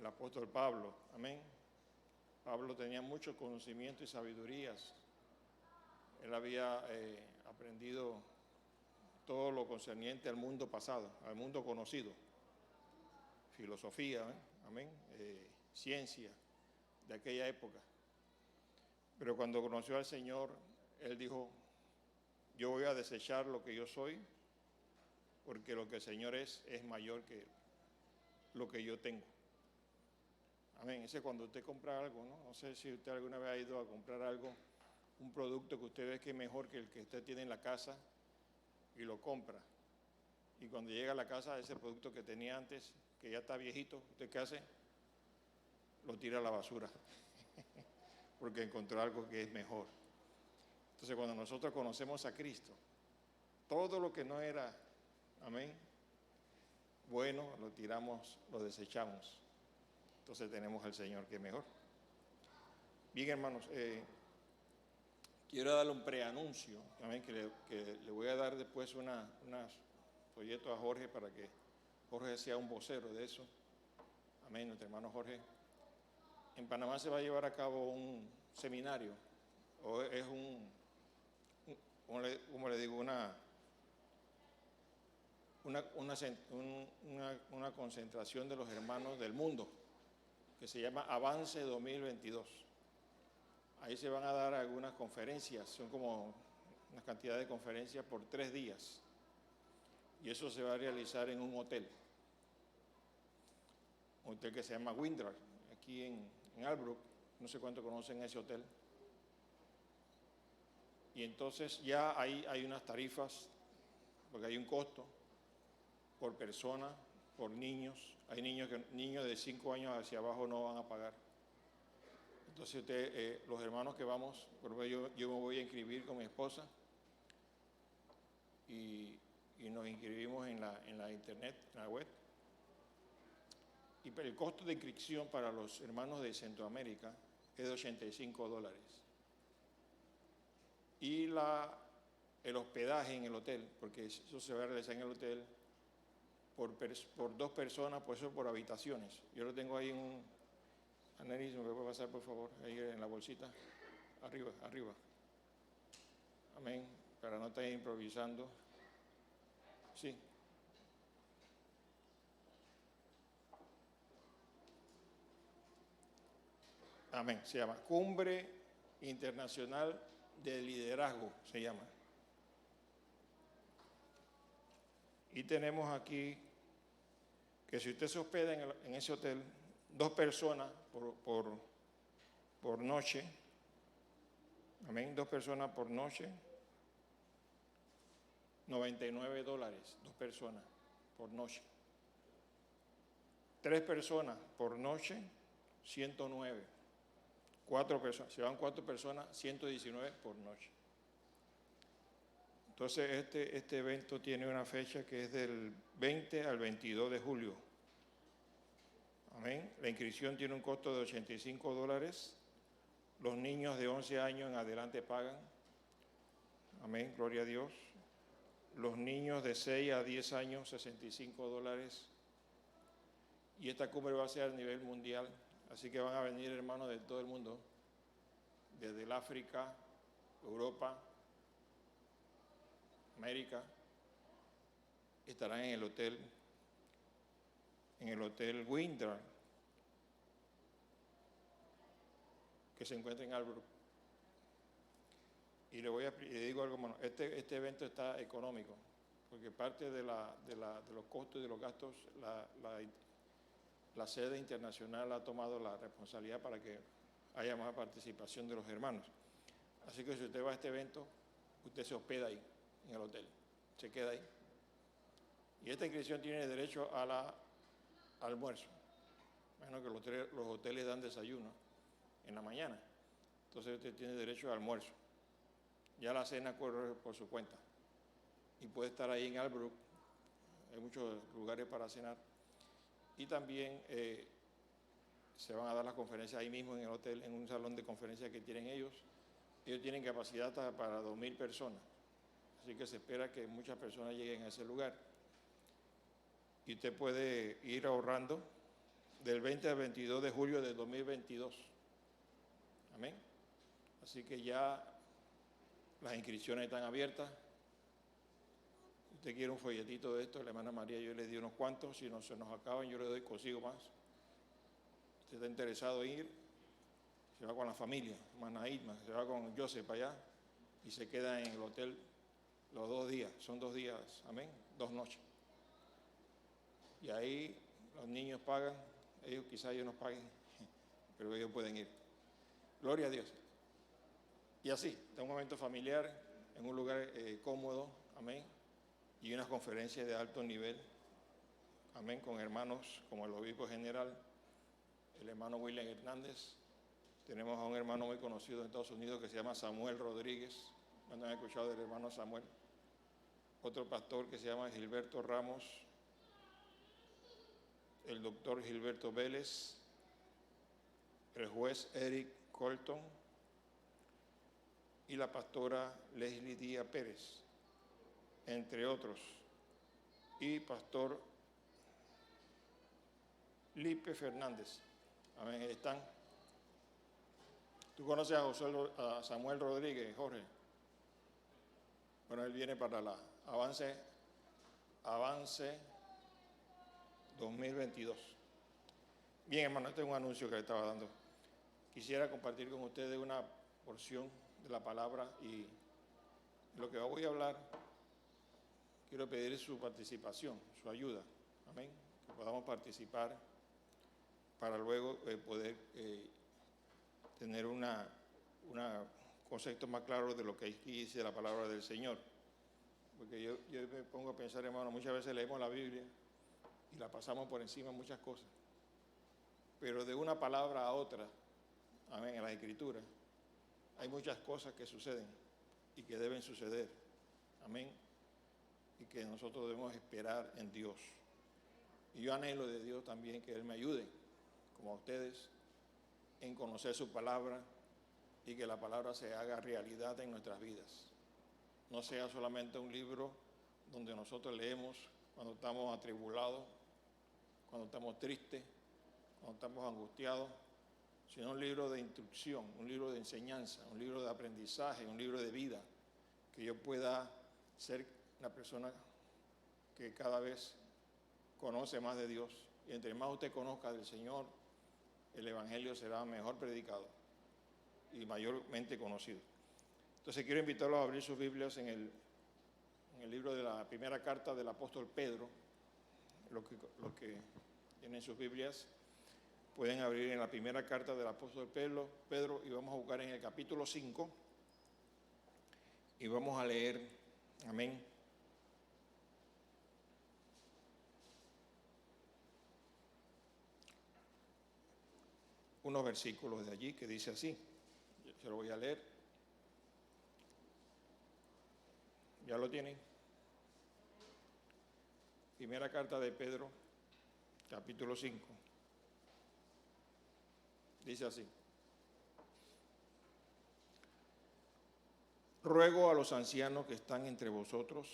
el apóstol Pablo, amén. Pablo tenía mucho conocimiento y sabidurías. Él había aprendido todo lo concerniente al mundo pasado, al mundo conocido. Filosofía, amén, ciencia de aquella época. Pero cuando conoció al Señor, él dijo, yo voy a desechar lo que yo soy, porque lo que el Señor es mayor que lo que yo tengo. Amén. Ese es cuando usted compra algo, ¿no? No sé si usted alguna vez ha ido a comprar algo, un producto que usted ve que es mejor que el que usted tiene en la casa y lo compra. Y cuando llega a la casa, ese producto que tenía antes, que ya está viejito, ¿usted qué hace? Lo tira a la basura, porque encontró algo que es mejor. Entonces, cuando nosotros conocemos a Cristo, todo lo que no era, amén, bueno, lo tiramos, lo desechamos. Entonces tenemos al Señor que es mejor. Bien, hermanos, quiero darle un preanuncio, amén, que le voy a dar después unas folletos a Jorge para que Jorge sea un vocero de eso. Amén, nuestro hermano Jorge. En Panamá se va a llevar a cabo un seminario, o es como le digo, una concentración de los hermanos del mundo, que se llama Avance 2022. Ahí se van a dar algunas conferencias, son como una cantidad de conferencias por 3 días. Y eso se va a realizar en un hotel que se llama Windrar, aquí en Albrook. No sé cuánto conocen ese hotel. Y entonces ya hay unas tarifas, porque hay un costo por persona, por niños. Hay niños de 5 años hacia abajo no van a pagar. Entonces los hermanos que vamos, por ejemplo, yo me voy a inscribir con mi esposa y nos inscribimos en la internet, en la web. Y el costo de inscripción para los hermanos de Centroamérica es de $85. Y el hospedaje en el hotel, porque eso se va a realizar en el hotel por 2 personas, por eso por habitaciones. Yo lo tengo ahí en un análisis, ¿me puede pasar por favor? Ahí en la bolsita, arriba. Amén, para no estar improvisando. Sí. Amén, se llama Cumbre Internacional de Liderazgo, se llama. Y tenemos aquí que si usted se hospeda en ese hotel, 2 personas por noche, amén, 2 personas por noche, $99, 2 personas por noche. 3 personas por noche, 109. 4 personas, si van 4 personas, 119 por noche. Entonces este evento tiene una fecha que es del 20 al 22 de julio. Amén. La inscripción tiene un costo de $85. Los niños de 11 años en adelante pagan. Amén, gloria a Dios. Los niños de 6 a 10 años, $65. Y esta cumbre va a ser a nivel mundial, así que van a venir hermanos de todo el mundo, desde el África, Europa, América. Estarán en el hotel Windrar, que se encuentra en Albrook. Y le digo algo, hermano, este evento está económico, porque parte de los costos y de los gastos, la sede internacional ha tomado la responsabilidad para que haya más participación de los hermanos. Así que si usted va a este evento, usted se hospeda ahí, en el hotel, se queda ahí. Y esta inscripción tiene derecho al almuerzo. Bueno, que los hoteles dan desayuno en la mañana, entonces usted tiene derecho al almuerzo. Ya la cena corre por su cuenta. Y puede estar ahí en Albrook, hay muchos lugares para cenar. Y también se van a dar las conferencias ahí mismo en el hotel, en un salón de conferencias que tienen ellos. Ellos tienen capacidad hasta para 2,000 personas. Así que se espera que muchas personas lleguen a ese lugar. Y usted puede ir ahorrando del 20 al 22 de julio del 2022. Amén. Así que ya las inscripciones están abiertas. Si usted quiere un folletito de esto, la hermana María, yo le di unos cuantos. Si no se nos acaban, yo le doy, consigo más. Usted está interesado en ir, se va con la familia, hermana Irma, se va con Joseph para allá y se queda en el hotel los 2 días. Son 2 días, amén, 2 noches. Y ahí los niños pagan, quizás ellos no paguen, pero ellos pueden ir. Gloria a Dios. Y así, de un momento familiar, en un lugar cómodo, amén, y unas conferencias de alto nivel, amén, con hermanos como el obispo general, el hermano William Hernández. Tenemos a un hermano muy conocido en Estados Unidos que se llama Samuel Rodríguez. ¿Cuántos han escuchado del hermano Samuel? Otro pastor que se llama Gilberto Ramos, el doctor Gilberto Vélez, el juez Eric Colton y la pastora Leslie Díaz Pérez, entre otros, y pastor Lipe Fernández. Amén, ahí están. ¿Tú conoces a Samuel Rodríguez, Jorge? Bueno, él viene para la Avance 2022. Bien, hermano, este es un anuncio que le estaba dando. Quisiera compartir con ustedes una porción de la palabra y lo que voy a hablar, quiero pedir su participación, su ayuda. Amén. Que podamos participar para luego poder tener un concepto más claro de lo que aquí dice la palabra del Señor. Porque yo me pongo a pensar, hermano, muchas veces leemos la Biblia y la pasamos por encima de muchas cosas. Pero de una palabra a otra, amén, en la Escritura, hay muchas cosas que suceden y que deben suceder. Amén. Y que nosotros debemos esperar en Dios. Y yo anhelo de Dios también que Él me ayude, como a ustedes, en conocer su palabra y que la palabra se haga realidad en nuestras vidas. No sea solamente un libro donde nosotros leemos cuando estamos atribulados, cuando estamos tristes, cuando estamos angustiados, sino un libro de instrucción, un libro de enseñanza, un libro de aprendizaje, un libro de vida, que yo pueda ser una persona que cada vez conoce más de Dios. Y entre más usted conozca del Señor, el Evangelio será mejor predicado y mayormente conocido. Entonces quiero invitarlos a abrir sus Biblias en el libro de la primera carta del apóstol Pedro. Los que tienen sus Biblias pueden abrir en la primera carta del apóstol Pedro y vamos a buscar en el capítulo 5 y vamos a leer, amén, unos versículos de allí que dice así. Yo se lo voy a leer. ¿Ya lo tienen? Primera carta de Pedro, capítulo 5. Dice así: ruego a los ancianos que están entre vosotros,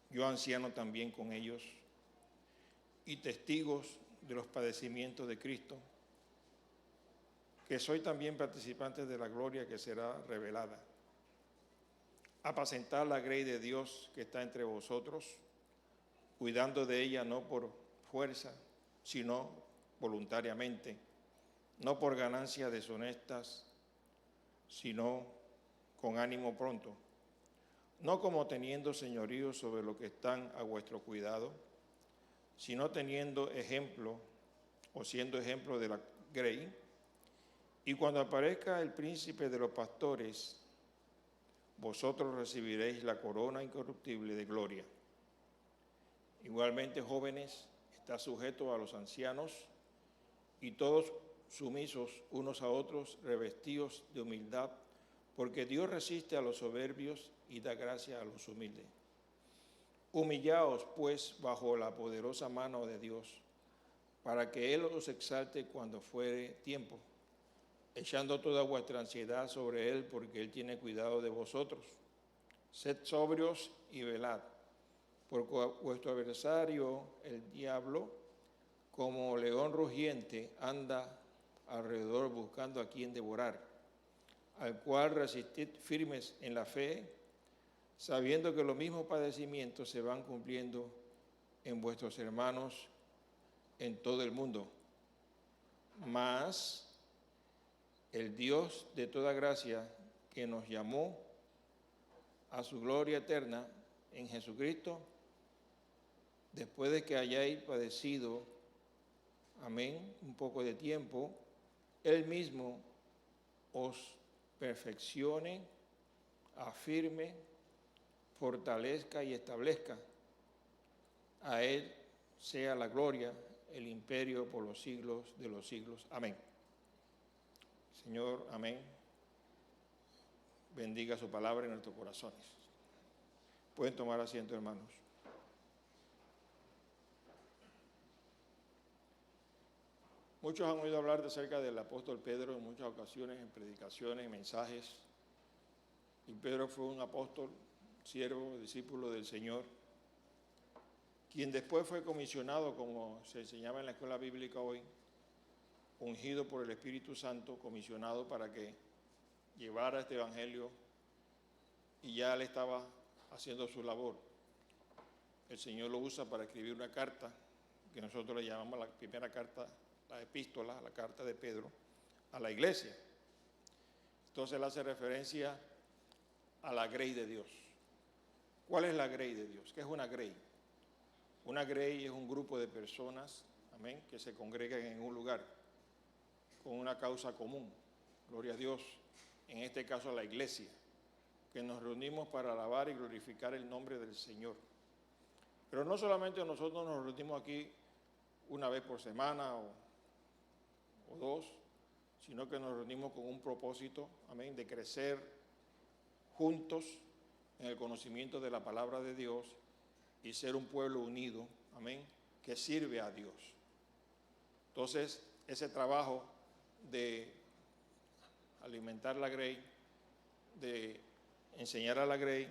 yo anciano también con ellos, y testigos de los padecimientos de Cristo, que soy también participante de la gloria que será revelada. Apacentar la grey de Dios que está entre vosotros, cuidando de ella no por fuerza, sino voluntariamente, no por ganancias deshonestas, sino con ánimo pronto, no como teniendo señorío sobre lo que están a vuestro cuidado, sino teniendo ejemplo o siendo ejemplo de la grey. Y cuando aparezca el príncipe de los pastores, vosotros recibiréis la corona incorruptible de gloria. Igualmente, jóvenes, está sujeto a los ancianos y todos sumisos unos a otros, revestidos de humildad, porque Dios resiste a los soberbios y da gracia a los humildes. Humillaos, pues, bajo la poderosa mano de Dios, para que Él os exalte cuando fuere tiempo, echando toda vuestra ansiedad sobre Él, porque Él tiene cuidado de vosotros. Sed sobrios y velad, porque vuestro adversario, el diablo, como león rugiente anda alrededor buscando a quien devorar, al cual resistid firmes en la fe, sabiendo que los mismos padecimientos se van cumpliendo en vuestros hermanos en todo el mundo. Mas el Dios de toda gracia, que nos llamó a su gloria eterna en Jesucristo, después de que hayáis padecido, amén, un poco de tiempo, Él mismo os perfeccione, afirme, fortalezca y establezca. A Él sea la gloria, el imperio por los siglos de los siglos. Amén. Señor, amén. Bendiga su palabra en nuestros corazones. Pueden tomar asiento, hermanos. Muchos han oído hablar acerca del apóstol Pedro en muchas ocasiones, en predicaciones, en mensajes. Y Pedro fue un apóstol, siervo, discípulo del Señor, quien después fue comisionado, como se enseñaba en la escuela bíblica hoy, ungido por el Espíritu Santo, comisionado para que llevara este evangelio, y ya él estaba haciendo su labor. El Señor lo usa para escribir una carta, que nosotros le llamamos la primera carta, la epístola, la carta de Pedro, a la iglesia. Entonces él hace referencia a la grey de Dios. ¿Cuál es la grey de Dios? ¿Qué es una grey? Una grey es un grupo de personas, amén, que se congregan en un lugar con una causa común. Gloria a Dios. En este caso la iglesia, que nos reunimos para alabar y glorificar el nombre del Señor. Pero no solamente nosotros nos reunimos aquí una vez por semana o dos, sino que nos reunimos con un propósito, amén, de crecer juntos en el conocimiento de la palabra de Dios y ser un pueblo unido, amén, que sirve a Dios. Entonces, ese trabajo de alimentar la grey, de enseñar a la grey,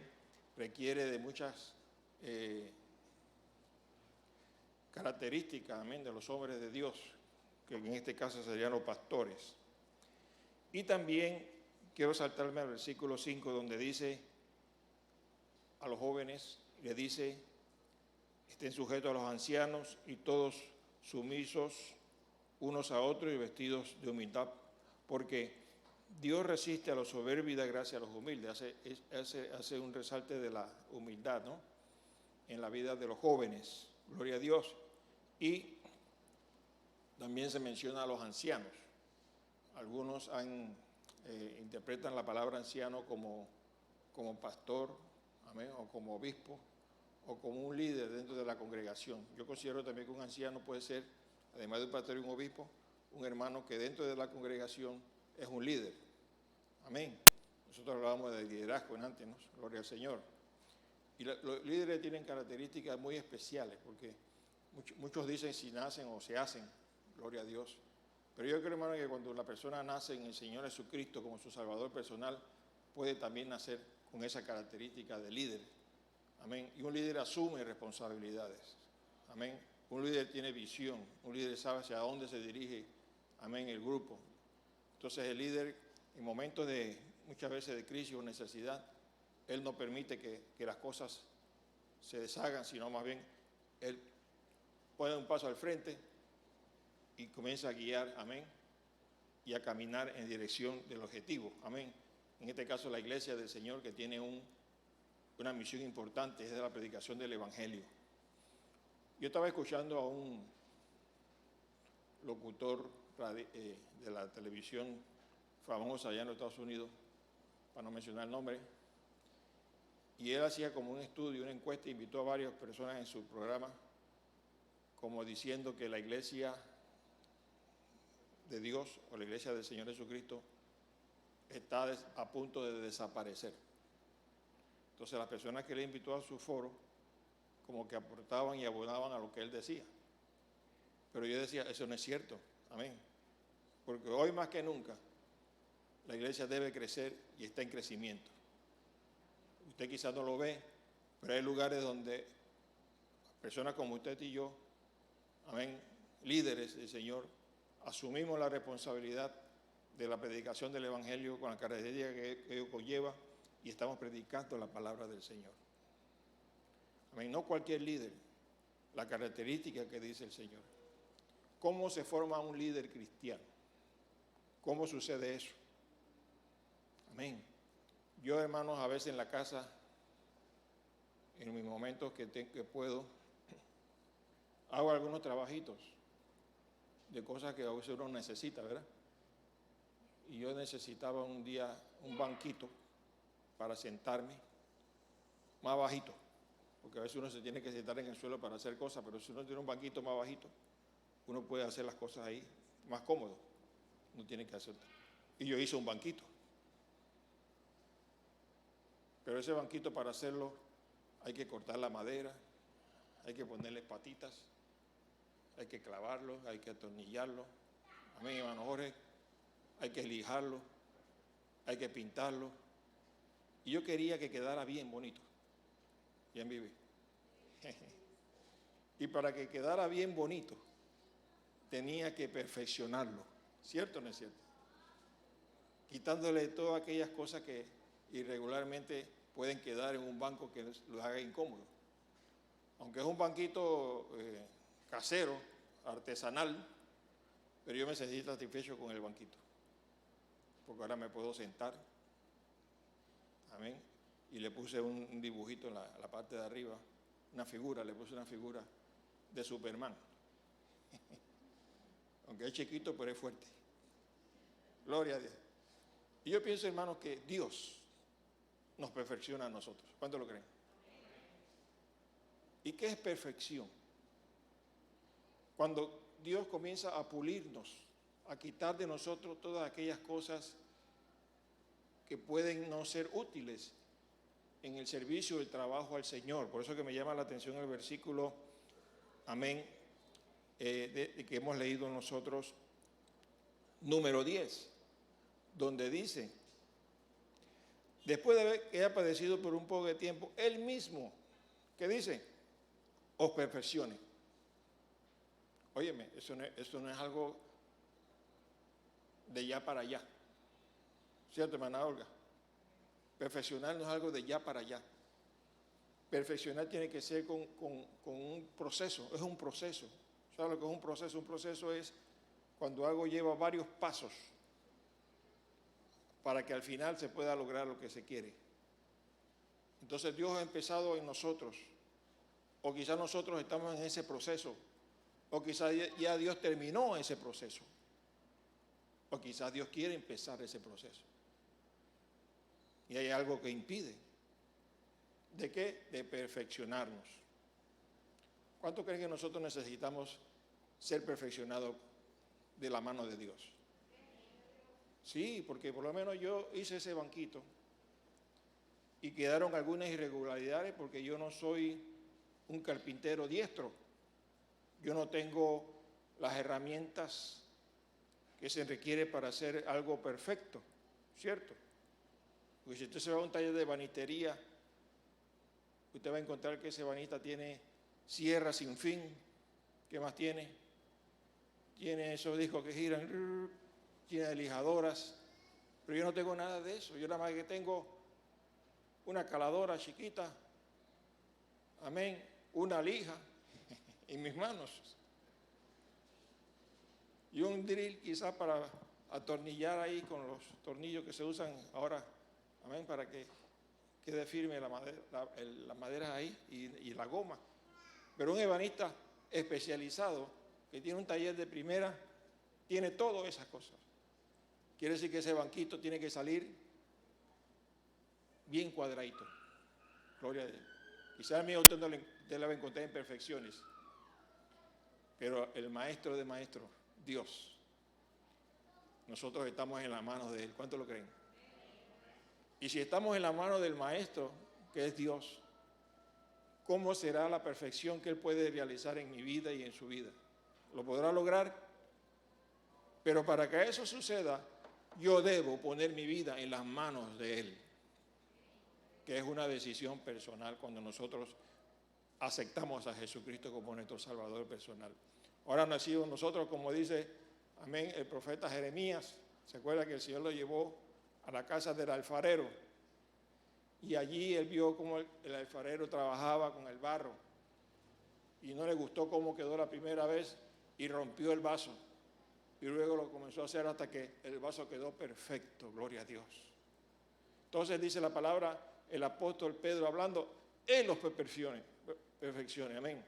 requiere de muchas características, amén, de los hombres de Dios, que en este caso serían los pastores. Y también quiero saltarme al versículo 5, donde dice a los jóvenes, le dice, estén sujetos a los ancianos y todos sumisos unos a otros y vestidos de humildad, porque Dios resiste a los soberbios y da gracia a los humildes. Hace un resalte de la humildad, ¿no?, en la vida de los jóvenes. Gloria a Dios. Y también se menciona a los ancianos. Algunos interpretan la palabra anciano como pastor, amén, o como obispo, o como un líder dentro de la congregación. Yo considero también que un anciano puede ser, además de un pastor y un obispo, un hermano que dentro de la congregación es un líder. Amén. Nosotros hablábamos de liderazgo antes, ¿no? Gloria al Señor. Y los líderes tienen características muy especiales, porque muchos dicen si nacen o se hacen, gloria a Dios. Pero yo creo, hermano, que cuando la persona nace en el Señor Jesucristo como su Salvador personal, puede también nacer con esa característica de líder. Amén. Y un líder asume responsabilidades. Amén. Un líder tiene visión, un líder sabe hacia dónde se dirige, amén, el grupo. Entonces el líder, en momentos de, muchas veces de crisis o necesidad, él no permite que las cosas se deshagan, sino más bien él pone un paso al frente y comienza a guiar, amén, y a caminar en dirección del objetivo, amén. En este caso la iglesia del Señor, que tiene una misión importante, es de la predicación del Evangelio. Yo estaba escuchando a un locutor de la televisión famosa allá en los Estados Unidos, para no mencionar el nombre, y él hacía como un estudio, una encuesta, invitó a varias personas en su programa, como diciendo que la iglesia de Dios o la iglesia del Señor Jesucristo está a punto de desaparecer. Entonces las personas que él invitó a su foro como que aportaban y abonaban a lo que él decía. Pero yo decía, eso no es cierto, amén. Porque hoy más que nunca la iglesia debe crecer y está en crecimiento. Usted quizás no lo ve, pero hay lugares donde personas como usted y yo, amén, líderes del Señor, asumimos la responsabilidad de la predicación del Evangelio con la característica que ello conlleva y estamos predicando la palabra del Señor. Amén. No cualquier líder, la característica que dice el Señor. ¿Cómo se forma un líder cristiano? ¿Cómo sucede eso? Amén. Yo, hermanos, a veces en la casa, en mis momentos que puedo, hago algunos trabajitos de cosas que a veces uno necesita, ¿verdad? Y yo necesitaba un día un banquito para sentarme más bajito, porque a veces uno se tiene que sentar en el suelo para hacer cosas, pero si uno tiene un banquito más bajito, uno puede hacer las cosas ahí más cómodo, no tiene que hacer. Y yo hice un banquito, pero ese banquito para hacerlo hay que cortar la madera, hay que ponerle patitas, hay que clavarlo, hay que atornillarlo. Amén, hermano Jorge. Hay que lijarlo, hay que pintarlo. Y yo quería que quedara bien bonito. ¿Quién vive? Y para que quedara bien bonito, tenía que perfeccionarlo. ¿Cierto o no es cierto? Quitándole todas aquellas cosas que irregularmente pueden quedar en un banco que los haga incómodo. Aunque es un banquito casero, artesanal, pero yo me sentí satisfecho con el banquito. Porque ahora me puedo sentar. Amén. Y le puse un dibujito en la parte de arriba, una figura, le puse una figura de Superman. Aunque es chiquito, pero es fuerte. Gloria a Dios. Y yo pienso, hermanos, que Dios nos perfecciona a nosotros. ¿Cuántos lo creen? ¿Y qué es perfección? Cuando Dios comienza a pulirnos, a quitar de nosotros todas aquellas cosas que pueden no ser útiles en el servicio del trabajo al Señor. Por eso que me llama la atención el versículo, amén, que hemos leído nosotros, número 10, donde dice, después de haber que haya padecido por un poco de tiempo, Él mismo, ¿qué dice? Os perfeccione. Óyeme, eso no es algo de ya para allá. ¿Cierto, hermana Olga? Perfeccionar no es algo de ya para allá. Perfeccionar tiene que ser con un proceso, es un proceso. ¿Sabes lo que es un proceso? Un proceso es cuando algo lleva varios pasos para que al final se pueda lograr lo que se quiere. Entonces Dios ha empezado en nosotros, o quizás nosotros estamos en ese proceso, o quizás ya Dios terminó ese proceso, o quizás Dios quiere empezar ese proceso. Y hay algo que impide. ¿De qué? De perfeccionarnos. ¿Cuánto creen que nosotros necesitamos ser perfeccionados de la mano de Dios? Sí, porque por lo menos yo hice ese banquito y quedaron algunas irregularidades porque yo no soy un carpintero diestro. Yo no tengo las herramientas que se requiere para hacer algo perfecto, ¿cierto? Porque si usted se va a un taller de banistería, usted va a encontrar que ese banista tiene sierras sin fin. ¿Qué más tiene? Tiene esos discos que giran, tiene lijadoras, pero yo no tengo nada de eso. Yo nada más que tengo una caladora chiquita, amén, una lija en mis manos y un drill quizás para atornillar ahí con los tornillos que se usan ahora, amén, para que quede firme la madera ahí y la goma. Pero un ebanista especializado que tiene un taller de primera tiene todas esas cosas. Quiere decir que ese banquito tiene que salir bien cuadradito. Gloria a Dios. Quizás a mí usted no le va a encontrar imperfecciones, pero el maestro de maestros, Dios, nosotros estamos en las manos de Él. ¿Cuánto lo creen? Y si estamos en la mano del maestro, que es Dios, ¿cómo será la perfección que Él puede realizar en mi vida y en su vida? ¿Lo podrá lograr? Pero para que eso suceda, yo debo poner mi vida en las manos de Él, que es una decisión personal cuando nosotros aceptamos a Jesucristo como nuestro Salvador personal. Ahora no ha sido nosotros, como dice, amén, el profeta Jeremías. ¿Se acuerda que el Señor lo llevó a la casa del alfarero? Y allí él vio cómo el alfarero trabajaba con el barro. Y no le gustó cómo quedó la primera vez y rompió el vaso. Y luego lo comenzó a hacer hasta que el vaso quedó perfecto, gloria a Dios. Entonces dice la palabra, el apóstol Pedro hablando, Él los perfeccione, amén.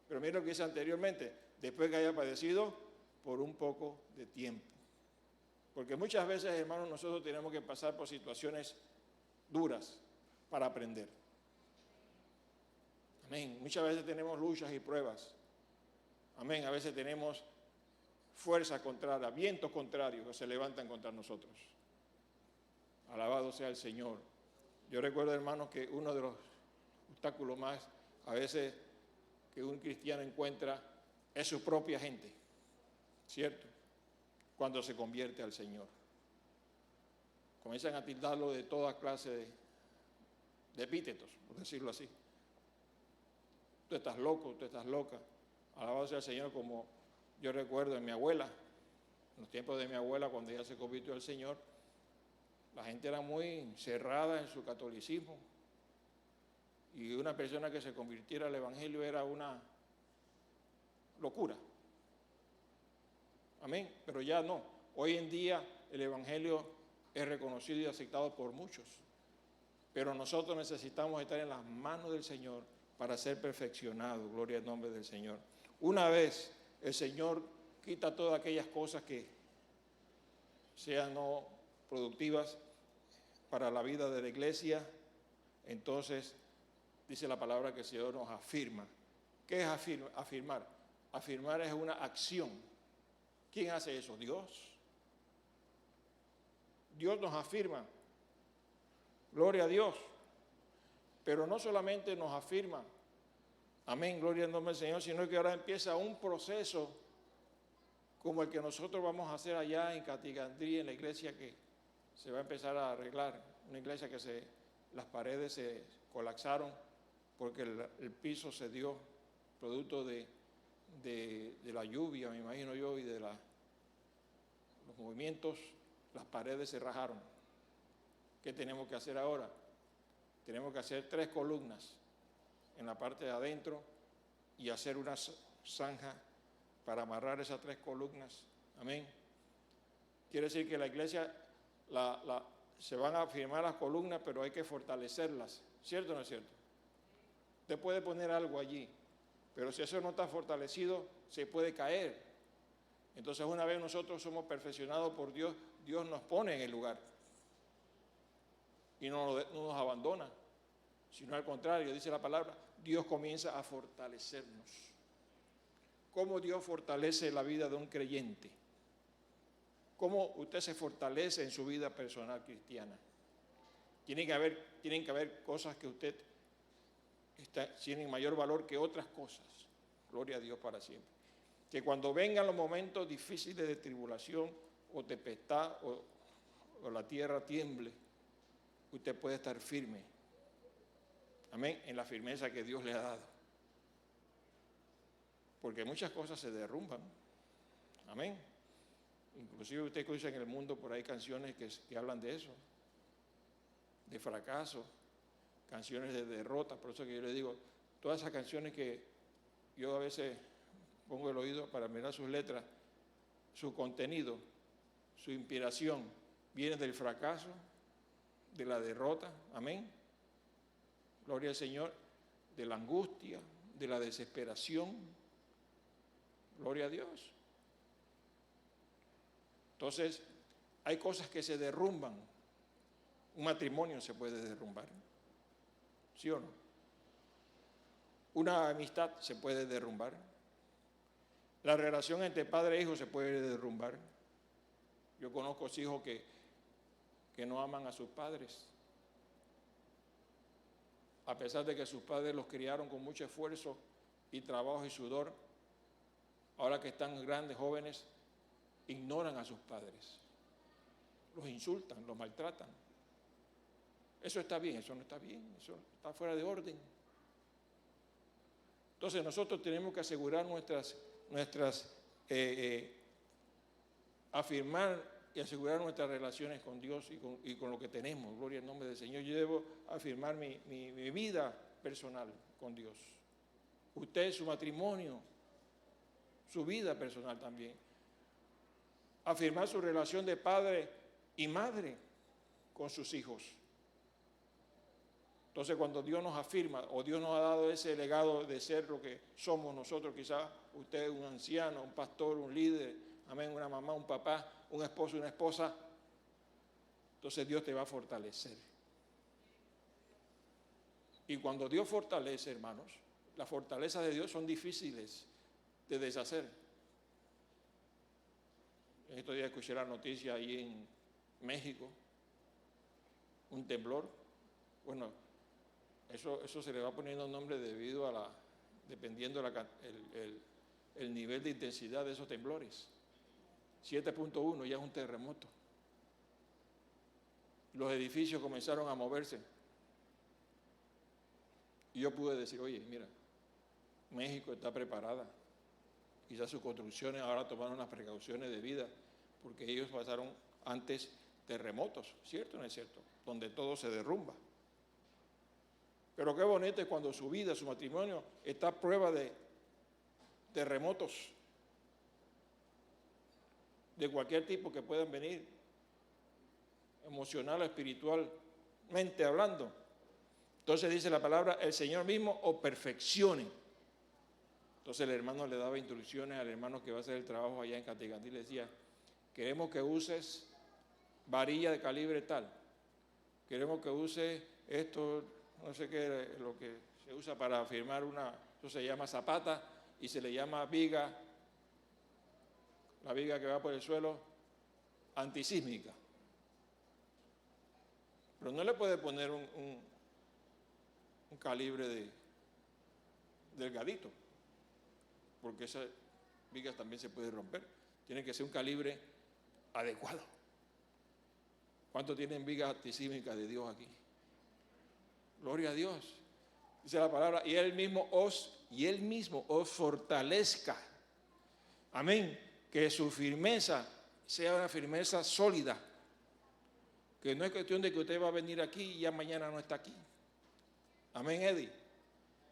Pero mira lo que dice anteriormente, después que haya padecido por un poco de tiempo. Porque muchas veces, hermanos, nosotros tenemos que pasar por situaciones duras para aprender. Amén. Muchas veces tenemos luchas y pruebas. Amén. A veces tenemos fuerzas contrarias, vientos contrarios que se levantan contra nosotros. Alabado sea el Señor. Yo recuerdo, hermanos, que uno de los obstáculos más a veces que un cristiano encuentra es su propia gente, ¿cierto? Cuando se convierte al Señor. Comienzan a tildarlo de toda clase de epítetos, por decirlo así. Tú estás loco, tú estás loca. Alabado sea el Señor, como yo recuerdo en mi abuela, en los tiempos de mi abuela, cuando ella se convirtió al Señor, la gente era muy cerrada en su catolicismo. Y una persona que se convirtiera al Evangelio era una locura. Amén. Pero ya no. Hoy en día el Evangelio es reconocido y aceptado por muchos. Pero nosotros necesitamos estar en las manos del Señor para ser perfeccionados. Gloria al nombre del Señor. Una vez el Señor quita todas aquellas cosas que sean no productivas para la vida de la iglesia, entonces dice la palabra que el Señor nos afirma. ¿Qué es afirmar? Afirmar es una acción. ¿Quién hace eso? Dios. Dios nos afirma. Gloria a Dios. Pero no solamente nos afirma, amén, gloria al nombre del Señor, sino que ahora empieza un proceso como el que nosotros vamos a hacer allá en Catigandría, en la iglesia que se va a empezar a arreglar. Una iglesia que las paredes se colapsaron porque el piso se dio producto de la lluvia, me imagino yo, y de los movimientos, las paredes se rajaron. ¿Qué tenemos que hacer ahora? Tenemos que hacer 3 columnas en la parte de adentro y hacer una zanja para amarrar esas 3 columnas. Amén. Quiere decir que la iglesia se van a firmar las columnas, pero hay que fortalecerlas. ¿Cierto o no es cierto? Usted puede poner algo allí, pero si eso no está fortalecido, se puede caer. Entonces, una vez nosotros somos perfeccionados por Dios, Dios nos pone en el lugar y no nos abandona, sino al contrario, dice la palabra, Dios comienza a fortalecernos. ¿Cómo Dios fortalece la vida de un creyente? ¿Cómo usted se fortalece en su vida personal cristiana? Tienen que haber cosas que usted tienen mayor valor que otras cosas. Gloria a Dios para siempre. Que cuando vengan los momentos difíciles de tribulación o tempestad o la tierra tiemble, usted puede estar firme. Amén. En la firmeza que Dios le ha dado. Porque muchas cosas se derrumban. Amén. Inclusive usted escucha en el mundo por ahí canciones que hablan de eso. De fracaso. Canciones de derrota. Por eso que yo le digo, todas esas canciones que yo a veces pongo el oído para mirar sus letras, su contenido, su inspiración, viene del fracaso, de la derrota, amén. Gloria al Señor, de la angustia, de la desesperación. Gloria a Dios. Entonces, hay cosas que se derrumban. Un matrimonio se puede derrumbar. ¿Sí o no? Una amistad se puede derrumbar. La relación entre padre e hijo se puede derrumbar. Yo conozco hijos que no aman a sus padres. A pesar de que sus padres los criaron con mucho esfuerzo y trabajo y sudor, ahora que están grandes, jóvenes, ignoran a sus padres. Los insultan, los maltratan. Eso está bien, eso no está bien, eso está fuera de orden. Entonces nosotros tenemos que asegurar nuestras nuestras, afirmar y asegurar nuestras relaciones con Dios y con lo que tenemos. Gloria al nombre del Señor. Yo debo afirmar mi vida personal con Dios. Usted, su matrimonio, su vida personal también. Afirmar su relación de padre y madre con sus hijos. Entonces, cuando Dios nos afirma, o Dios nos ha dado ese legado de ser lo que somos nosotros, quizás usted es un anciano, un pastor, un líder, amén, una mamá, un papá, un esposo, una esposa, entonces Dios te va a fortalecer. Y cuando Dios fortalece, hermanos, las fortalezas de Dios son difíciles de deshacer. En estos días escuché la noticia ahí en México, un temblor. Bueno, eso se le va poniendo nombre dependiendo el nivel de intensidad de esos temblores. 7.1 ya es un terremoto. Los edificios comenzaron a moverse. Y yo pude decir, oye, mira, México está preparada. Quizás sus construcciones ahora tomaron las precauciones debidas, porque ellos pasaron antes terremotos, ¿cierto o no es cierto? Donde todo se derrumba. Pero qué bonito es cuando su vida, su matrimonio, está a prueba de terremotos de cualquier tipo que puedan venir, emocional o espiritualmente hablando. Entonces dice la palabra, el Señor mismo os perfeccione. Entonces el hermano le daba instrucciones al hermano que va a hacer el trabajo allá en Catigandí, le decía, queremos que uses varilla de calibre tal, queremos que uses esto, no sé qué, lo que se usa para firmar eso se llama zapata y se le llama viga, la viga que va por el suelo, antisísmica. Pero no le puede poner un calibre delgadito, porque esas vigas también se pueden romper. Tiene que ser un calibre adecuado. ¿Cuántos tienen vigas antisísmicas de Dios aquí? Gloria a Dios. Dice la palabra, y Él mismo os fortalezca. Amén. Que su firmeza sea una firmeza sólida. Que no es cuestión de que usted va a venir aquí y ya mañana no está aquí. Amén, Eddie.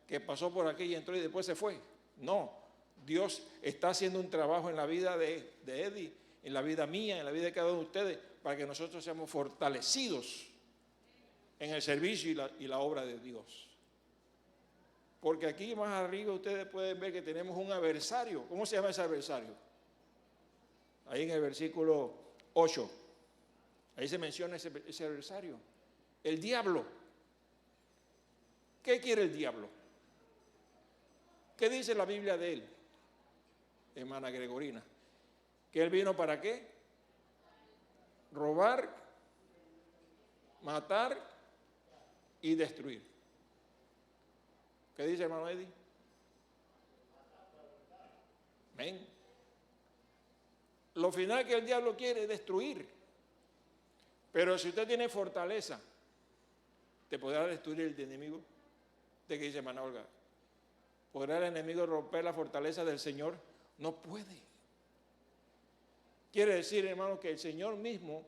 Que pasó por aquí y entró y después se fue. No. Dios está haciendo un trabajo en la vida de Eddie, en la vida mía, en la vida de cada uno de ustedes, para que nosotros seamos fortalecidos en el servicio y la obra de Dios. Porque aquí más arriba ustedes pueden ver que tenemos un adversario. ¿Cómo se llama ese adversario? Ahí en el versículo 8. Ahí se menciona ese adversario. El diablo. ¿Qué quiere el diablo? ¿Qué dice la Biblia de él? Hermana Gregorina. ¿Que él vino para qué? Robar, matar y destruir. ¿Qué dice hermano Eddie? Amén. Lo final que el diablo quiere es destruir. Pero si usted tiene fortaleza, ¿te podrá destruir el enemigo? ¿De qué dice hermana Olga? ¿Podrá el enemigo romper la fortaleza del Señor? No puede. Quiere decir, hermano, que el Señor mismo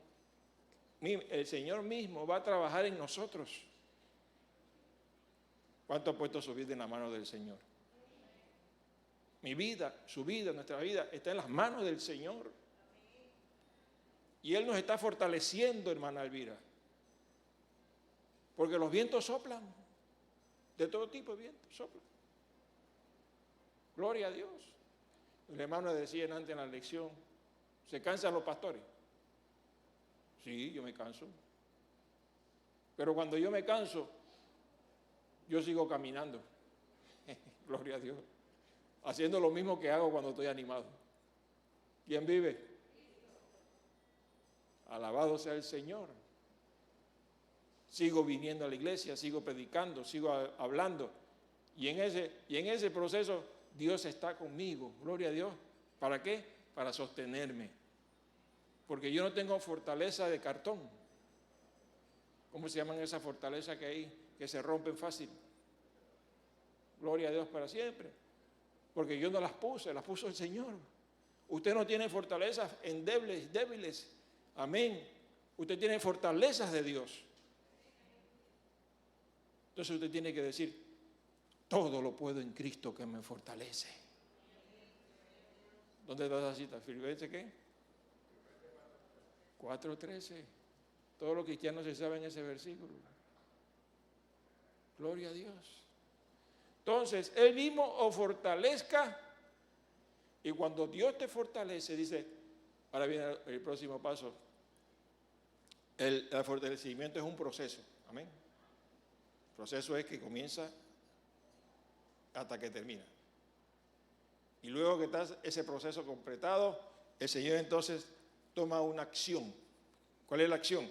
va a trabajar en nosotros. ¿Cuánto ha puesto su vida en la mano del Señor? Mi vida, su vida, nuestra vida está en las manos del Señor. Y Él nos está fortaleciendo, hermana Elvira. Porque los vientos soplan. De todo tipo de vientos soplan. Gloria a Dios. El hermano decía antes en la lección, ¿se cansan los pastores? Sí, yo me canso. Pero cuando yo me canso, yo sigo caminando. Gloria a Dios. Haciendo lo mismo que hago cuando estoy animado. ¿Quién vive? Alabado sea el Señor. Sigo viniendo a la iglesia, sigo predicando, sigo hablando. Y en ese proceso Dios está conmigo. Gloria a Dios. ¿Para qué? Para sostenerme. Porque yo no tengo fortaleza de cartón. ¿Cómo se llaman esas fortalezas que hay que se rompen fácil? Gloria a Dios para siempre. Porque yo no las puse, las puso el Señor. Usted no tiene fortalezas endebles, débiles. Amén. Usted tiene fortalezas de Dios. Entonces usted tiene que decir, todo lo puedo en Cristo que me fortalece. ¿Dónde está esa cita? ¿Filipenses qué? 4:13. Todos los cristianos se saben ese versículo. Gloria a Dios. Entonces, Él mismo os fortalezca, y cuando Dios te fortalece, dice, ahora viene el próximo paso, el fortalecimiento es un proceso, amén. El proceso es que comienza hasta que termina. Y luego que está ese proceso completado, el Señor entonces toma una acción. ¿Cuál es la acción?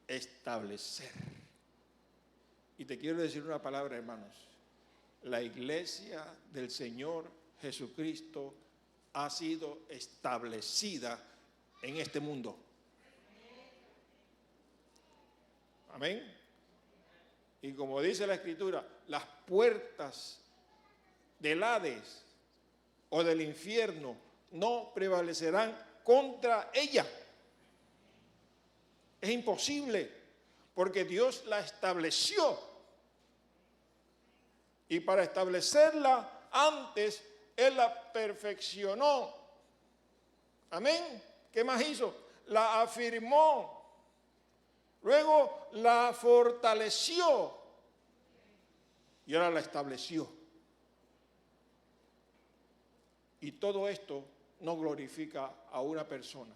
Establecer. Y te quiero decir una palabra, hermanos. La iglesia del Señor Jesucristo ha sido establecida en este mundo. Amén. Y como dice la Escritura, las puertas del Hades o del infierno no prevalecerán contra ella. Es imposible, porque Dios la estableció. Y para establecerla antes, Él la perfeccionó. Amén. ¿Qué más hizo? La afirmó. Luego la fortaleció. Y ahora la estableció. Y todo esto no glorifica a una persona.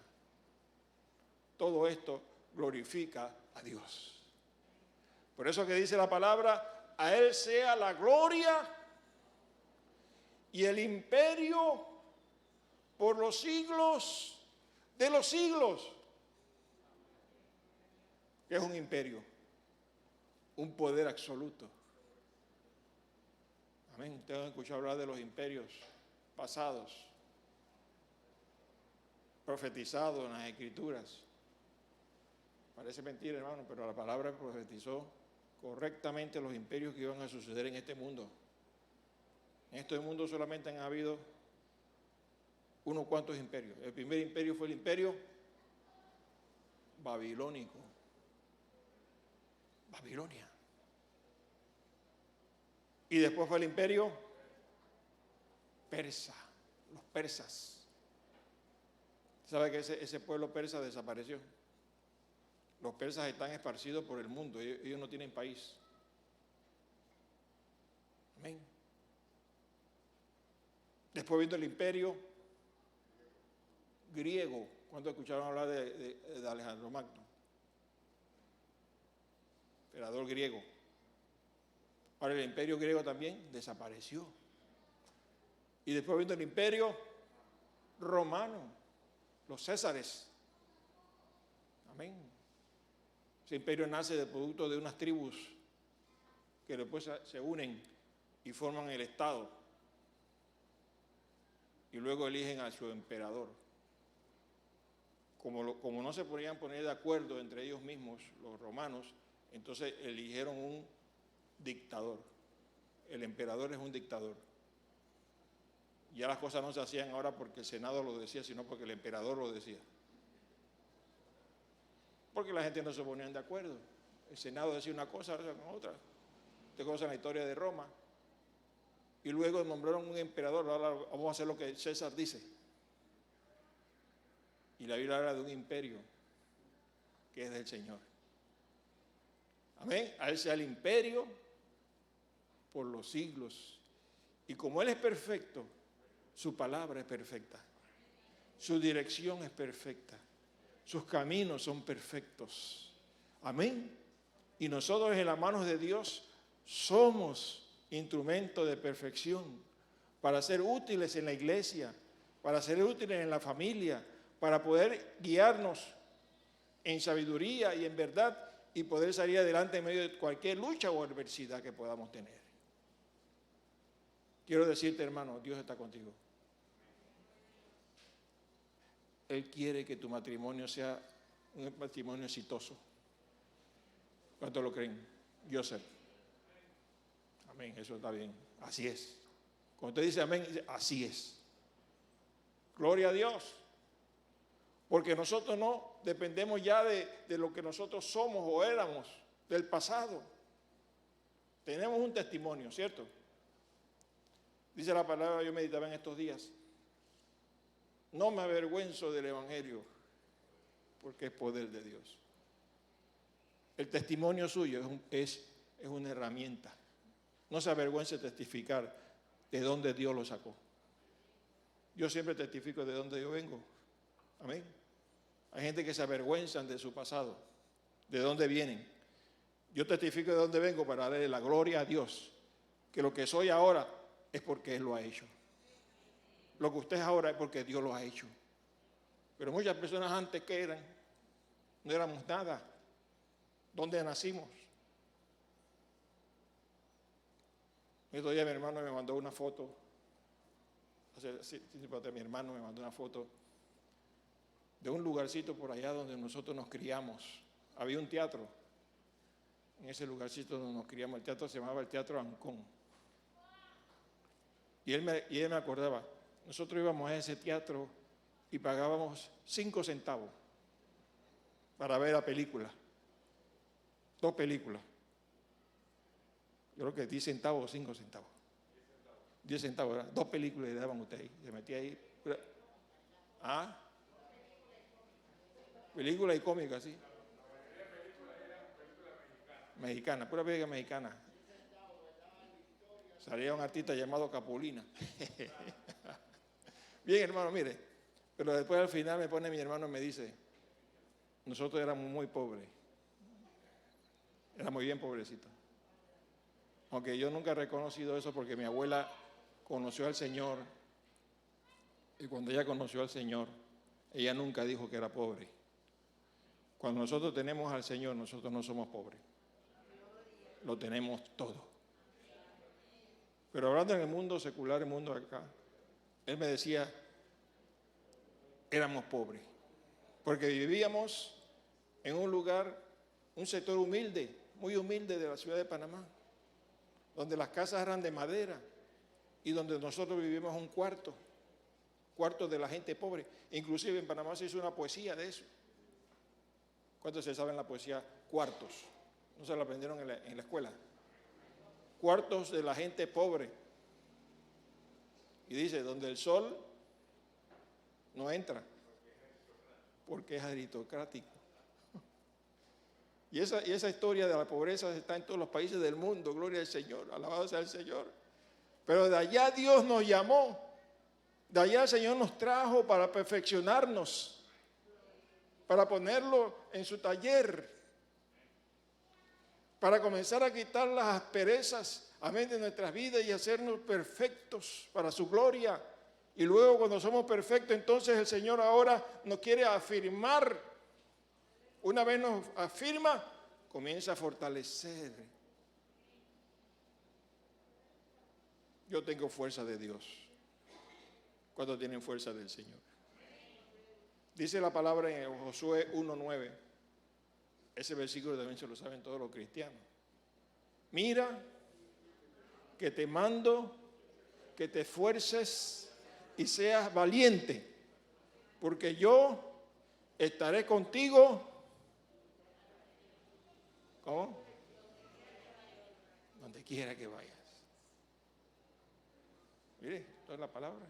Todo esto glorifica a Dios. Por eso que dice la palabra, a Él sea la gloria y el imperio por los siglos de los siglos. ¿Qué es un imperio? Un poder absoluto. Amén. Ustedes han escuchado hablar de los imperios pasados, profetizados en las Escrituras. Parece mentira, hermano, pero la palabra profetizó correctamente los imperios que iban a suceder en este mundo. En este mundo solamente han habido unos cuantos imperios. El primer imperio fue el imperio babilónico. Babilonia. Y después fue el imperio persa, los persas. ¿Sabe que ese pueblo persa desapareció? Los persas están esparcidos por el mundo, ellos no tienen país. Amén. Después vino el imperio griego. ¿Cuánto escucharon hablar de Alejandro Magno? Emperador griego. Ahora el imperio griego también desapareció. Y después vino el imperio romano, los césares. Amén. Ese imperio nace del producto de unas tribus que después se unen y forman el Estado. Y luego eligen a su emperador. Como no se podían poner de acuerdo entre ellos mismos, los romanos, entonces eligieron un dictador. El emperador es un dictador. Ya las cosas no se hacían ahora porque el Senado lo decía, sino porque el emperador lo decía. Porque la gente no se ponían de acuerdo. El Senado decía una cosa, otra. Te conocen la historia de Roma. Y luego nombraron un emperador. Ahora vamos a hacer lo que César dice. Y la Biblia habla de un imperio que es del Señor. Amén. A Él sea el imperio por los siglos. Y como Él es perfecto, su palabra es perfecta. Su dirección es perfecta. Sus caminos son perfectos. Amén. Y nosotros en las manos de Dios somos instrumentos de perfección para ser útiles en la iglesia, para ser útiles en la familia, para poder guiarnos en sabiduría y en verdad y poder salir adelante en medio de cualquier lucha o adversidad que podamos tener. Quiero decirte, hermano, Dios está contigo. Él quiere que tu matrimonio sea un matrimonio exitoso. ¿Cuántos lo creen? Joseph. Amén, eso está bien. Así es. Cuando usted dice amén, dice, así es. Gloria a Dios. Porque nosotros no dependemos ya de lo que nosotros somos o éramos del pasado. Tenemos un testimonio, ¿cierto? Dice la palabra, yo meditaba en estos días. No me avergüenzo del Evangelio, porque es poder de Dios. El testimonio suyo es una herramienta. No se avergüence de testificar de dónde Dios lo sacó. Yo siempre testifico de dónde yo vengo. Amén. Hay gente que se avergüenzan de su pasado, de dónde vienen. Yo testifico de dónde vengo para darle la gloria a Dios, que lo que soy ahora es porque Él lo ha hecho. Lo que usted es ahora es porque Dios lo ha hecho. Pero muchas personas antes que eran, no éramos nada. ¿Dónde nacimos? Otro día mi hermano me mandó una foto. Mi hermano me mandó una foto de un lugarcito por allá donde nosotros nos criamos. Había un teatro. En ese lugarcito donde nos criamos, el teatro se llamaba el Teatro Ancón. Y él me acordaba, nosotros íbamos a ese teatro y pagábamos 5 centavos para ver la película. 2 películas. Yo creo que 10 centavos o 5 centavos. 10 centavos, ¿verdad? 2 películas le daban a usted ahí. Se metía ahí. ¿Ah? Película y cómica, sí. Mexicana, pura película mexicana. Salía un artista llamado Capulina. Bien, hermano, mire. Pero después al final me pone mi hermano y me dice, nosotros éramos muy pobres. Éramos bien pobrecitos. Aunque yo nunca he reconocido eso porque mi abuela conoció al Señor. Y cuando ella conoció al Señor, ella nunca dijo que era pobre. Cuando nosotros tenemos al Señor, nosotros no somos pobres. Lo tenemos todo. Pero hablando en el mundo secular, el mundo acá, él me decía, éramos pobres, porque vivíamos en un lugar, un sector humilde, muy humilde de la ciudad de Panamá, donde las casas eran de madera y donde nosotros vivimos un cuarto de la gente pobre. Inclusive en Panamá se hizo una poesía de eso. ¿Cuántos se saben la poesía? Cuartos. ¿No se la aprendieron en la escuela? Cuartos de la gente pobre. Y dice, donde el sol no entra, porque es aristocrático. Y esa historia de la pobreza está en todos los países del mundo, gloria al Señor, alabado sea el Señor. Pero de allá Dios nos llamó, de allá el Señor nos trajo para perfeccionarnos, para ponerlo en su taller, para comenzar a quitar las asperezas, amén, de nuestras vidas y hacernos perfectos para su gloria. Y luego cuando somos perfectos, entonces el Señor ahora nos quiere afirmar. Una vez nos afirma, comienza a fortalecer. Yo tengo fuerza de Dios. ¿Cuántos tienen fuerza del Señor? Dice la palabra en Josué 1:9. Ese versículo también se lo saben todos los cristianos. Mira que te mando que te esfuerces y seas valiente, porque yo estaré contigo. ¿Cómo? Donde quiera que vayas. Mire, esto es la palabra.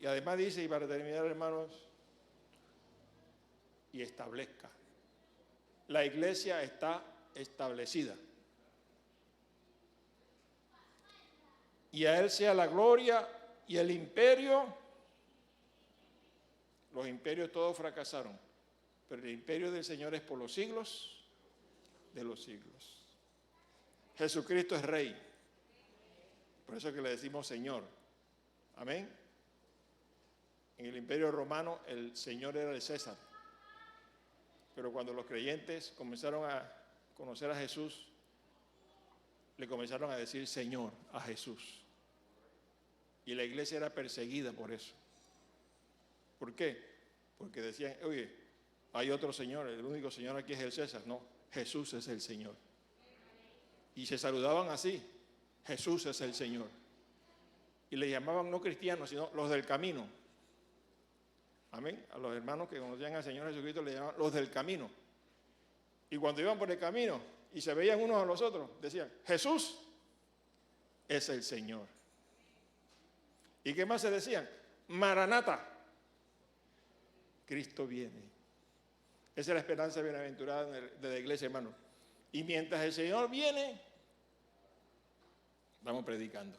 Y además dice, y para terminar, hermanos, y establezca. La iglesia está establecida. Y a Él sea la gloria y el imperio. Los imperios todos fracasaron, pero el imperio del Señor es por los siglos de los siglos. Jesucristo es Rey. Por eso que le decimos Señor. Amén. En el imperio romano el Señor era el César. Pero cuando los creyentes comenzaron a conocer a Jesús, le comenzaron a decir Señor a Jesús. Y la iglesia era perseguida por eso. ¿Por qué? Porque decían, oye, hay otro Señor, el único Señor aquí es el César. No, Jesús es el Señor. Y se saludaban así, Jesús es el Señor. Y le llamaban no cristianos, sino los del camino. Amén. A los hermanos que conocían al Señor Jesucristo le llamaban los del camino. Y cuando iban por el camino y se veían unos a los otros, decían, Jesús es el Señor. ¿Y qué más se decían? Maranata, Cristo viene. Esa es la esperanza bienaventurada de la iglesia, hermano. Y mientras el Señor viene, vamos predicando.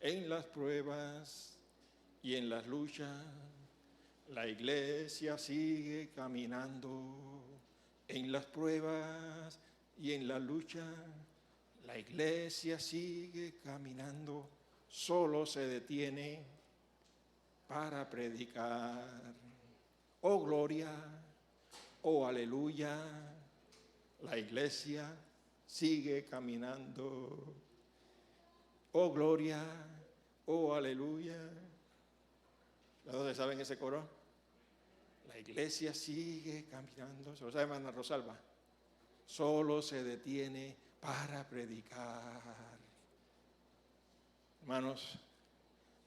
En las pruebas y en las luchas, la iglesia sigue caminando. En las pruebas y en la lucha, la iglesia sigue caminando. Solo se detiene para predicar. Oh gloria, oh aleluya, la iglesia sigue caminando. Oh gloria, oh aleluya. ¿Dónde saben ese coro? La iglesia sigue caminando. ¿Se lo sabe, hermana Rosalba? Solo se detiene para predicar. Hermanos,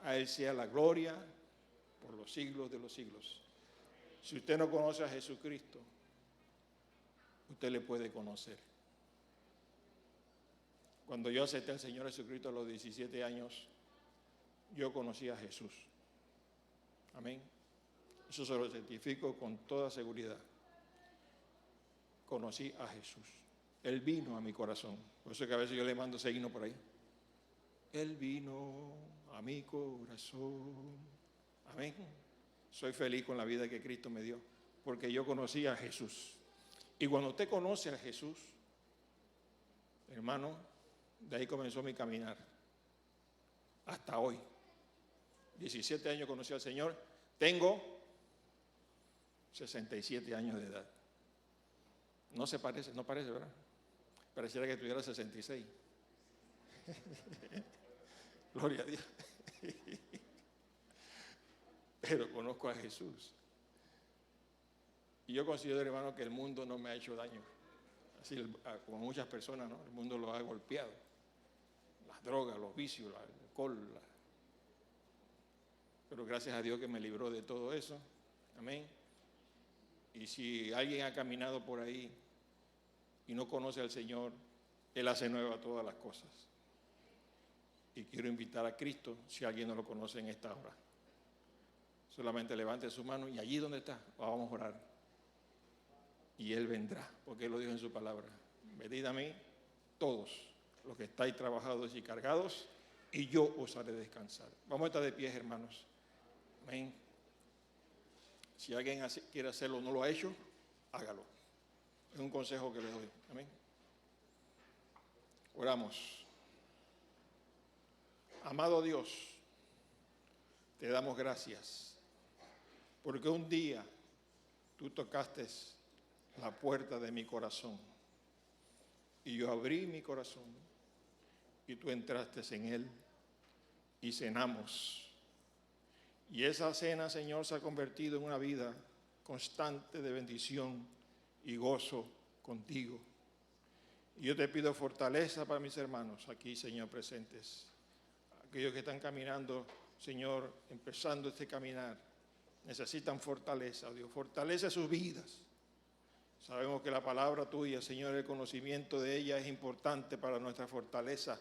a Él sea la gloria por los siglos de los siglos. Si usted no conoce a Jesucristo, usted le puede conocer. Cuando yo acepté al Señor Jesucristo a los 17 años, yo conocí a Jesús. Amén. Eso se lo certifico con toda seguridad. Conocí a Jesús. Él vino a mi corazón. Por eso que a veces yo le mando ese himno por ahí. Él vino a mi corazón. Amén. Soy feliz con la vida que Cristo me dio, porque yo conocí a Jesús. Y cuando usted conoce a Jesús, hermano, de ahí comenzó mi caminar. Hasta hoy. 17 años conocí al Señor. Tengo 67 años de edad. No se parece, no parece, ¿verdad? Pareciera que tuviera 66. Gloria a Dios. Pero conozco a Jesús. Y yo considero, hermano, que el mundo no me ha hecho daño. Así como muchas personas, ¿no? El mundo lo ha golpeado. Las drogas, los vicios, el alcohol. Pero gracias a Dios que me libró de todo eso. Amén. Y si alguien ha caminado por ahí y no conoce al Señor, Él hace nueva todas las cosas. Y quiero invitar a Cristo, si alguien no lo conoce en esta hora. Solamente levante su mano y allí donde está, vamos a orar. Y Él vendrá, porque Él lo dijo en su palabra. Venid a mí todos los que estáis trabajados y cargados, y yo os haré descansar. Vamos a estar de pie, hermanos. Amén. Si alguien quiere hacerlo o no lo ha hecho, hágalo. Es un consejo que le doy. Amén. Oramos. Amado Dios, te damos gracias, porque un día tú tocaste la puerta de mi corazón y yo abrí mi corazón y tú entraste en él y cenamos. Y esa cena, Señor, se ha convertido en una vida constante de bendición y gozo contigo. Y yo te pido fortaleza para mis hermanos aquí, Señor, presentes. Aquellos que están caminando, Señor, empezando este caminar, necesitan fortaleza, Dios. Fortalece sus vidas. Sabemos que la palabra tuya, Señor, el conocimiento de ella es importante para nuestra fortaleza.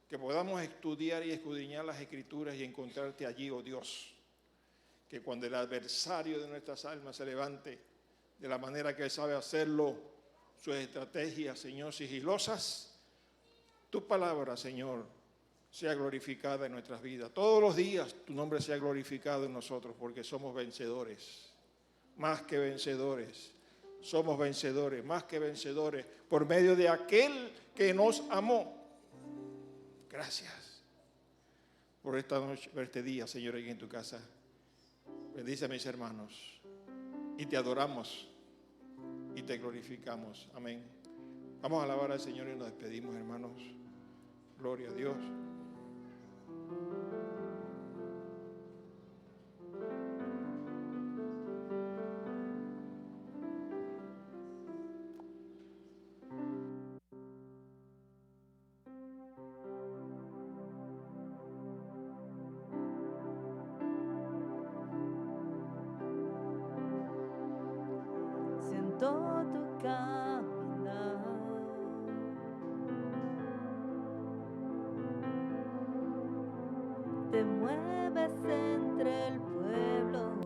Que podamos estudiar y escudriñar las Escrituras y encontrarte allí, oh Dios. Que cuando el adversario de nuestras almas se levante de la manera que él sabe hacerlo, sus estrategias, Señor, sigilosas, tu palabra, Señor, sea glorificada en nuestras vidas. Todos los días tu nombre sea glorificado en nosotros, porque somos vencedores, más que vencedores. Somos vencedores, más que vencedores, por medio de aquel que nos amó. Gracias por esta noche, por este día, Señor, aquí en tu casa. Bendice a mis hermanos y te adoramos y te glorificamos. Amén. Vamos a alabar al Señor y nos despedimos, hermanos. Gloria a Dios. siento tu caminar. Te mueves entre el pueblo,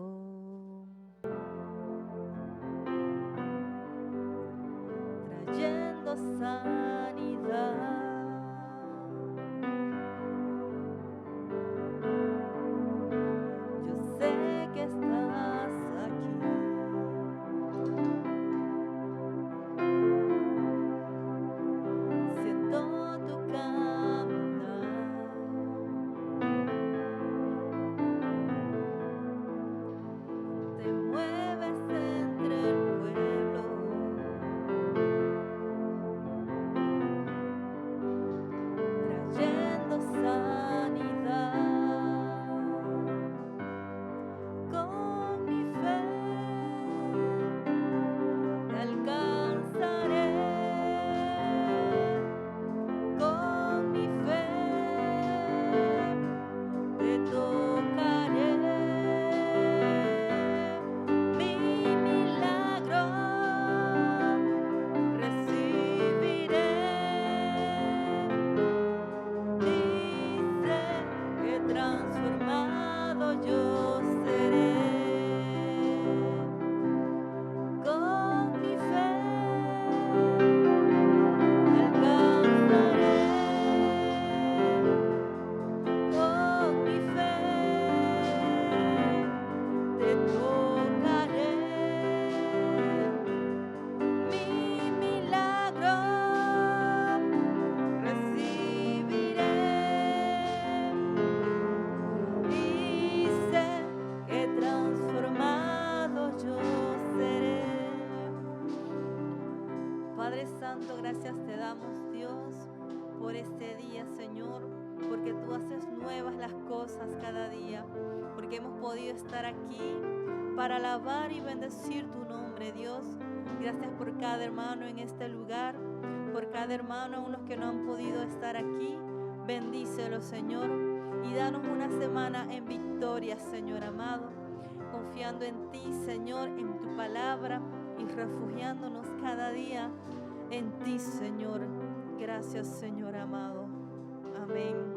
trayendo sanidad. Yo sé que estás aquí. Siento tu caminar. Te mueves entre el pueblo, trayendo sanidad. Con mi fe te alcanzaré. Con mi fe te tocaré. Mi milagro recibiré. Dice que transformado yo seré. Con mi fe alcanzaré. Con mi fe te tocaré. Mi milagro recibiré. Dice que transformado yo seré. Padre Santo, gracias te damos, Dios, por este día, Señor, porque tú haces nuevas las cosas cada día, porque hemos podido estar aquí para alabar y bendecir tu nombre, Dios. Gracias por cada hermano en este lugar, por cada hermano, aún los que no han podido estar aquí. Bendícelo, Señor, y danos una semana en victoria, Señor amado, confiando en ti, Señor, en tu palabra y refugiándonos cada día en ti, Señor. Gracias, Señor amado. Amén.